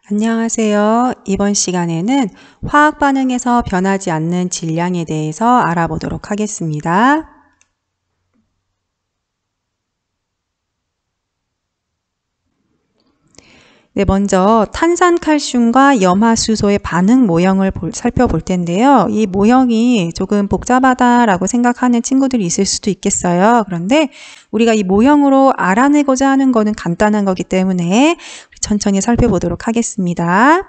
안녕하세요. 이번 시간에는 화학 반응에서 변하지 않는 질량에 대해서 알아보도록 하겠습니다. 네, 먼저 탄산칼슘과 염화수소의 반응 모형을 살펴볼 텐데요. 이 모형이 조금 복잡하다라고 생각하는 친구들이 있을 수도 있겠어요. 그런데 우리가 이 모형으로 알아내고자 하는 거는 간단한 거기 때문에 천천히 살펴보도록 하겠습니다.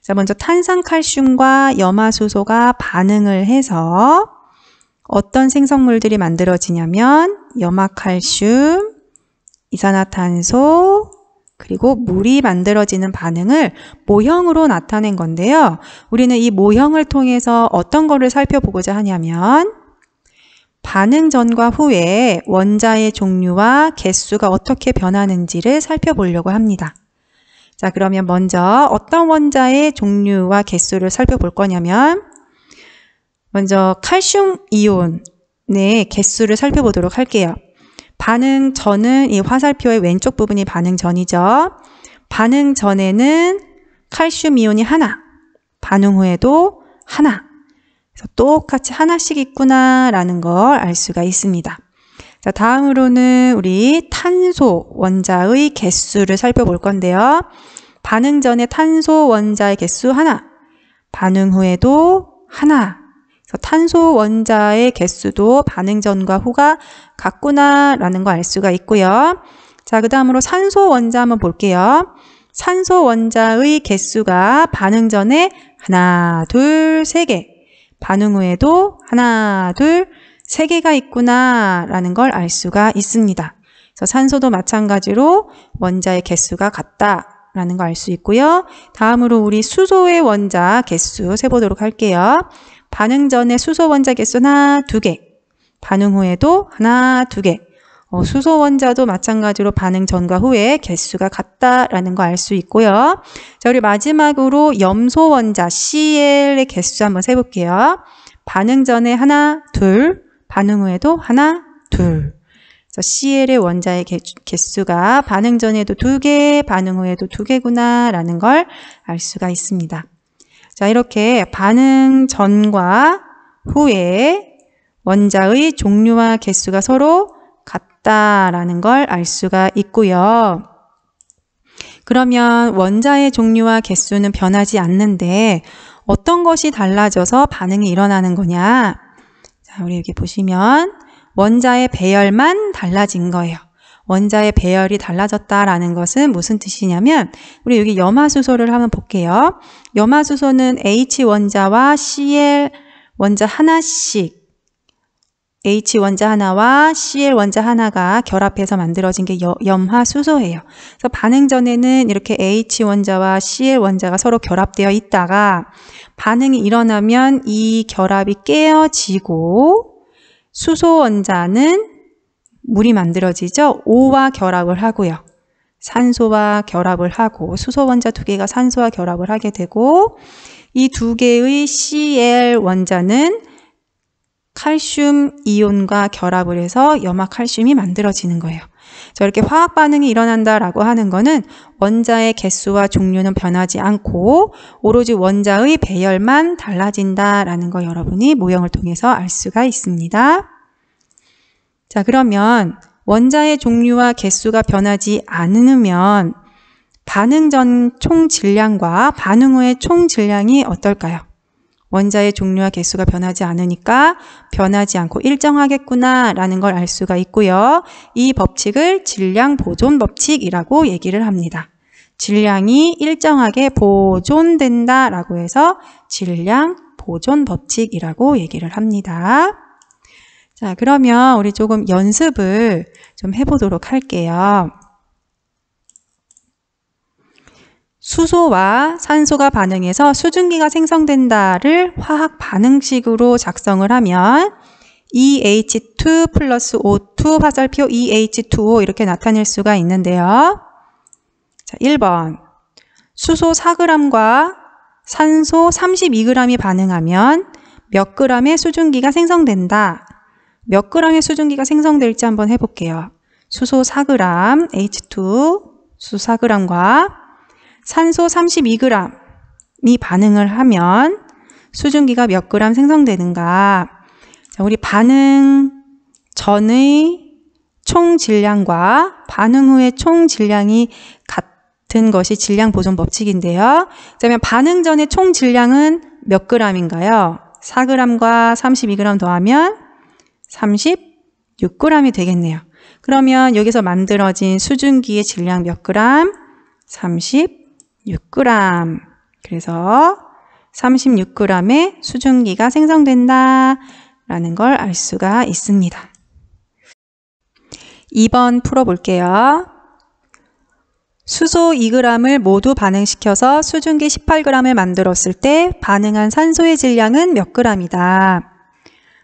자, 먼저 탄산칼슘과 염화수소가 반응을 해서 어떤 생성물들이 만들어지냐면 염화칼슘, 이산화탄소, 그리고 물이 만들어지는 반응을 모형으로 나타낸 건데요. 우리는 이 모형을 통해서 어떤 거를 살펴보고자 하냐면 반응 전과 후에 원자의 종류와 개수가 어떻게 변하는지를 살펴보려고 합니다. 자, 그러면 먼저 어떤 원자의 종류와 개수를 살펴볼 거냐면 먼저 칼슘 이온의 개수를 살펴보도록 할게요. 반응 전은 이 화살표의 왼쪽 부분이 반응 전이죠. 반응 전에는 칼슘 이온이 하나, 반응 후에도 하나. 그래서 똑같이 하나씩 있구나라는 걸 알 수가 있습니다. 자, 다음으로는 우리 탄소 원자의 개수를 살펴볼 건데요. 반응 전에 탄소 원자의 개수 하나, 반응 후에도 하나. 그래서 탄소 원자의 개수도 반응 전과 후가 같구나라는 거 알 수가 있고요. 자, 그 다음으로 산소 원자 한번 볼게요. 산소 원자의 개수가 반응 전에 하나, 둘, 세 개. 반응 후에도 하나, 둘, 세 개가 있구나라는 걸 알 수가 있습니다. 그래서 산소도 마찬가지로 원자의 개수가 같다라는 거 알 수 있고요. 다음으로 우리 수소의 원자 개수 세보도록 할게요. 반응 전에 수소 원자 개수 하나, 두 개. 반응 후에도 하나, 두 개. 수소 원자도 마찬가지로 반응 전과 후에 개수가 같다라는 거 알 수 있고요. 자, 우리 마지막으로 염소 원자 Cl의 개수 한번 세볼게요. 반응 전에 하나, 둘. 반응 후에도 하나, 둘. 그래서 Cl의 원자의 개수가 반응 전에도 두 개, 반응 후에도 두 개구나라는 걸 알 수가 있습니다. 자, 이렇게 반응 전과 후에 원자의 종류와 개수가 서로 같다라는 걸 알 수가 있고요. 그러면 원자의 종류와 개수는 변하지 않는데 어떤 것이 달라져서 반응이 일어나는 거냐? 자, 우리 여기 보시면 원자의 배열만 달라진 거예요. 원자의 배열이 달라졌다라는 것은 무슨 뜻이냐면 우리 여기 염화수소를 한번 볼게요. 염화수소는 H 원자와 Cl 원자 하나씩 H 원자 하나와 Cl 원자 하나가 결합해서 만들어진 게 염화수소예요. 그래서 반응 전에는 이렇게 H 원자와 Cl 원자가 서로 결합되어 있다가 반응이 일어나면 이 결합이 깨어지고 수소 원자는 물이 만들어지죠. O와 결합을 하고요. 산소와 결합을 하고 수소 원자 두 개가 산소와 결합을 하게 되고 이 두 개의 Cl 원자는 칼슘 이온과 결합을 해서 염화칼슘이 만들어지는 거예요. 이렇게 화학 반응이 일어난다라고 하는 거는 원자의 개수와 종류는 변하지 않고 오로지 원자의 배열만 달라진다라는 거 여러분이 모형을 통해서 알 수가 있습니다. 자, 그러면 원자의 종류와 개수가 변하지 않으면 반응 전 총 질량과 반응 후의 총 질량이 어떨까요? 원자의 종류와 개수가 변하지 않으니까 변하지 않고 일정하겠구나라는 걸 알 수가 있고요. 이 법칙을 질량 보존 법칙이라고 얘기를 합니다. 질량이 일정하게 보존된다라고 해서 질량 보존 법칙이라고 얘기를 합니다. 자, 그러면 우리 조금 연습을 좀 해보도록 할게요. 수소와 산소가 반응해서 수증기가 생성된다를 화학 반응식으로 작성을 하면 EH2 플러스 O2 화살표 EH2O 이렇게 나타낼 수가 있는데요. 자, 1번 수소 4g과 산소 32g이 반응하면 몇 g의 수증기가 생성된다. 몇 g의 수증기가 생성될지 한번 해볼게요. 수소 4g, H2, 수소 4g과 산소 32g이 반응을 하면 수증기가 몇 그램 생성되는가? 자, 우리 반응 전의 총 질량과 반응 후의 총 질량이 같은 것이 질량 보존 법칙인데요. 그러면 반응 전의 총 질량은 몇 g인가요? 4g과 32g 더하면 36g이 되겠네요. 그러면 여기서 만들어진 수증기의 질량 몇 g? 36g. 그래서 36g의 수증기가 생성된다라는 걸 알 수가 있습니다. 2번 풀어볼게요. 수소 2g을 모두 반응시켜서 수증기 18g을 만들었을 때 반응한 산소의 질량은 몇 g이다.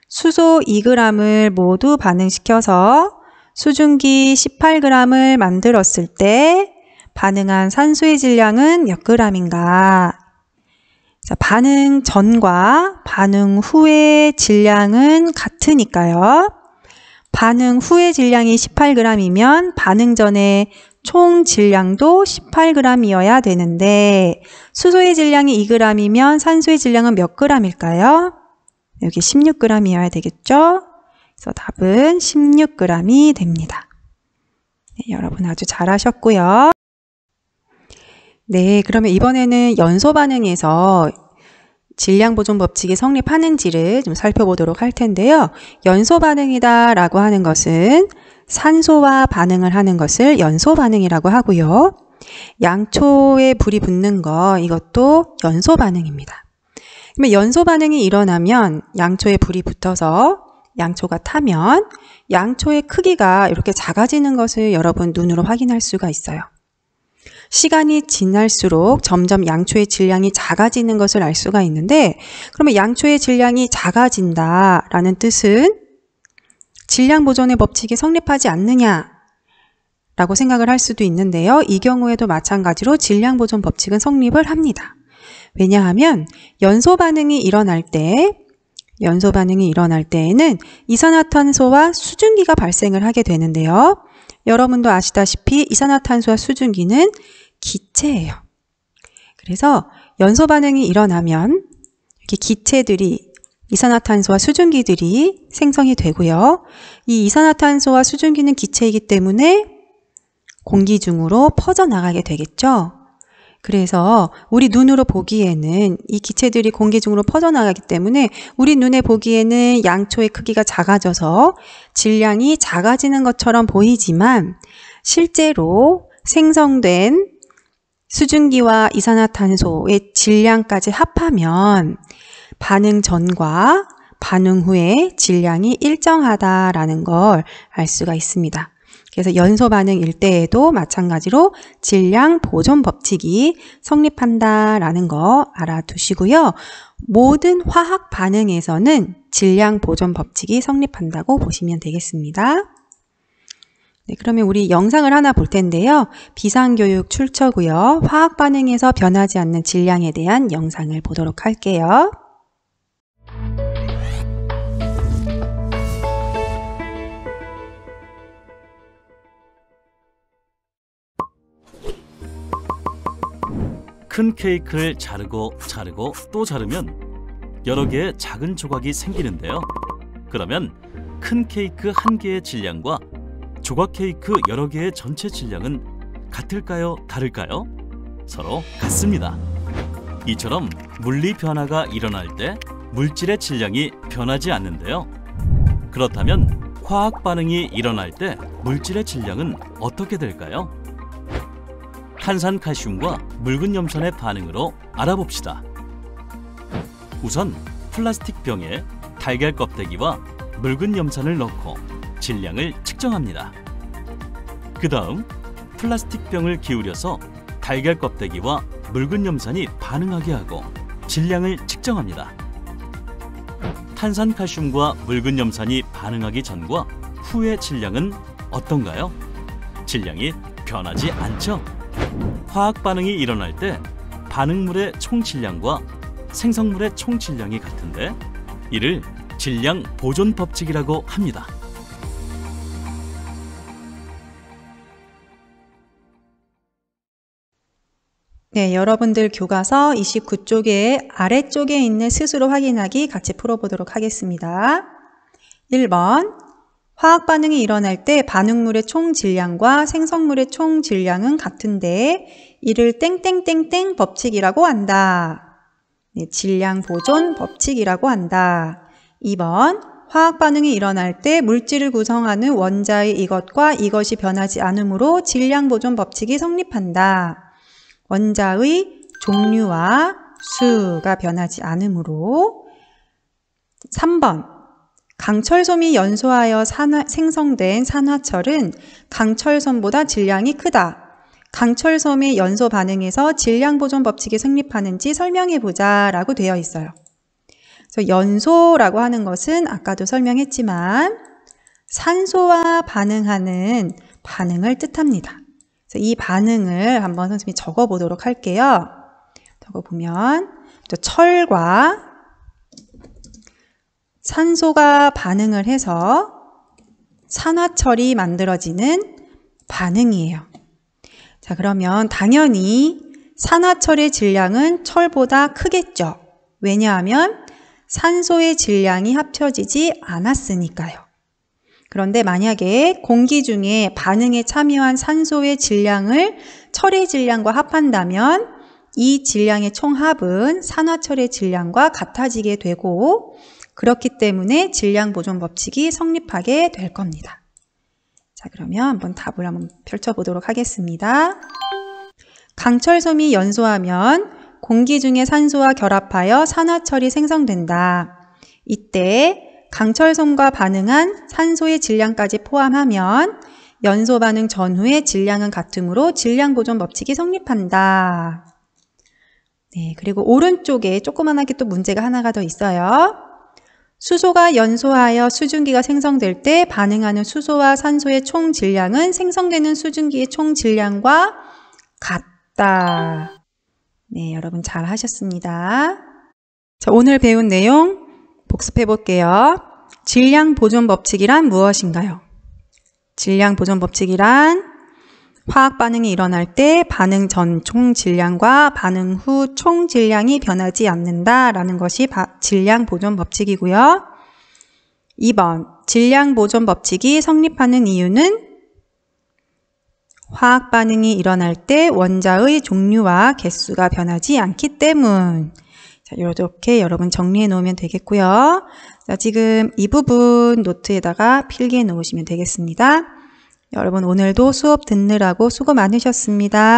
수소 2g을 모두 반응시켜서 수증기 18g을 만들었을 때 반응한 산소의 질량은 몇 g인가? 자, 반응 전과 반응 후의 질량은 같으니까요. 반응 후의 질량이 18g이면 반응 전의 총 질량도 18g이어야 되는데 수소의 질량이 2g이면 산소의 질량은 몇 g일까요? 여기 16g이어야 되겠죠? 그래서 답은 16g이 됩니다. 네, 여러분 아주 잘하셨고요. 네, 그러면 이번에는 연소 반응에서 질량 보존 법칙이 성립하는지를 좀 살펴보도록 할 텐데요. 연소 반응이다라고 하는 것은 산소와 반응을 하는 것을 연소 반응이라고 하고요. 양초에 불이 붙는 거, 이것도 연소 반응입니다. 그러면 연소 반응이 일어나면 양초에 불이 붙어서 양초가 타면 양초의 크기가 이렇게 작아지는 것을 여러분 눈으로 확인할 수가 있어요. 시간이 지날수록 점점 양초의 질량이 작아지는 것을 알 수가 있는데, 그러면 양초의 질량이 작아진다라는 뜻은 질량 보존의 법칙이 성립하지 않느냐라고 생각을 할 수도 있는데요. 이 경우에도 마찬가지로 질량 보존 법칙은 성립을 합니다. 왜냐하면 연소 반응이 일어날 때에는 이산화탄소와 수증기가 발생을 하게 되는데요. 여러분도 아시다시피 이산화탄소와 수증기는 기체예요. 그래서 연소 반응이 일어나면 이렇게 기체들이 이산화탄소와 수증기들이 생성이 되고요. 이 이산화탄소와 수증기는 기체이기 때문에 공기 중으로 퍼져나가게 되겠죠. 그래서 우리 눈으로 보기에는 이 기체들이 공기 중으로 퍼져나가기 때문에 우리 눈에 보기에는 양초의 크기가 작아져서 질량이 작아지는 것처럼 보이지만 실제로 생성된 수증기와 이산화탄소의 질량까지 합하면 반응 전과 반응 후의 질량이 일정하다라는 걸 알 수가 있습니다. 그래서 연소 반응일 때에도 마찬가지로 질량 보존 법칙이 성립한다라는 거 알아두시고요. 모든 화학 반응에서는 질량 보존 법칙이 성립한다고 보시면 되겠습니다. 네, 그러면 우리 영상을 하나 볼 텐데요. 비상교육 출처고요. 화학 반응에서 변하지 않는 질량에 대한 영상을 보도록 할게요. 큰 케이크를 자르고 또 자르면 여러 개의 작은 조각이 생기는데요. 그러면 큰 케이크 한 개의 질량과 조각 케이크 여러 개의 전체 질량은 같을까요? 다를까요? 서로 같습니다. 이처럼 물리 변화가 일어날 때 물질의 질량이 변하지 않는데요. 그렇다면 화학 반응이 일어날 때 물질의 질량은 어떻게 될까요? 탄산칼슘과 묽은 염산의 반응으로 알아봅시다. 우선 플라스틱 병에 달걀 껍데기와 묽은 염산을 넣고 질량을 측정합니다. 그 다음 플라스틱 병을 기울여서 달걀 껍데기와 묽은 염산이 반응하게 하고 질량을 측정합니다. 탄산칼슘과 묽은 염산이 반응하기 전과 후의 질량은 어떤가요? 질량이 변하지 않죠? 화학 반응이 일어날 때 반응물의 총 질량과 생성물의 총 질량이 같은데 이를 질량 보존 법칙이라고 합니다. 네, 여러분들 교과서 29쪽의 아래쪽에 있는 스스로 확인하기 같이 풀어보도록 하겠습니다. 1번, 화학 반응이 일어날 때 반응물의 총 질량과 생성물의 총 질량은 같은데 이를 땡땡땡땡 법칙이라고 한다. 네, 질량 보존 법칙이라고 한다. 2번, 화학 반응이 일어날 때 물질을 구성하는 원자의 이것과 이것이 변하지 않으므로 질량 보존 법칙이 성립한다. 원자의 종류와 수가 변하지 않으므로. 3번, 강철솜이 연소하여 생성된 산화철은 강철솜보다 질량이 크다. 강철솜의 연소 반응에서 질량 보존 법칙이 성립하는지 설명해보자 라고 되어 있어요. 그래서 연소라고 하는 것은 아까도 설명했지만 산소와 반응하는 반응을 뜻합니다. 그래서 이 반응을 한번 선생님이 적어보도록 할게요. 적어보면 철과 산소가 반응을 해서 산화철이 만들어지는 반응이에요. 자, 그러면 당연히 산화철의 질량은 철보다 크겠죠. 왜냐하면 산소의 질량이 합쳐지지 않았으니까요. 그런데 만약에 공기 중에 반응에 참여한 산소의 질량을 철의 질량과 합한다면 이 질량의 총합은 산화철의 질량과 같아지게 되고 그렇기 때문에 질량 보존 법칙이 성립하게 될 겁니다. 자, 그러면 한번 답을 한번 펼쳐보도록 하겠습니다. 강철솜이 연소하면 공기 중에 산소와 결합하여 산화철이 생성된다. 이때 강철솜과 반응한 산소의 질량까지 포함하면 연소 반응 전후의 질량은 같으므로 질량 보존 법칙이 성립한다. 네, 그리고 오른쪽에 조그만하게 또 문제가 하나가 더 있어요. 수소가 연소하여 수증기가 생성될 때 반응하는 수소와 산소의 총 질량은 생성되는 수증기의 총 질량과 같다. 네, 여러분 잘 하셨습니다. 자, 오늘 배운 내용 복습해 볼게요. 질량 보존 법칙이란 무엇인가요? 질량 보존 법칙이란 화학 반응이 일어날 때 반응 전 총 질량과 반응 후 총 질량이 변하지 않는다라는 것이 질량 보존 법칙이고요. 2번, 질량 보존 법칙이 성립하는 이유는 화학 반응이 일어날 때 원자의 종류와 개수가 변하지 않기 때문. 자, 이렇게 여러분 정리해 놓으면 되겠고요. 자, 지금 이 부분 노트에다가 필기해 놓으시면 되겠습니다. 여러분 오늘도 수업 듣느라고 수고 많으셨습니다.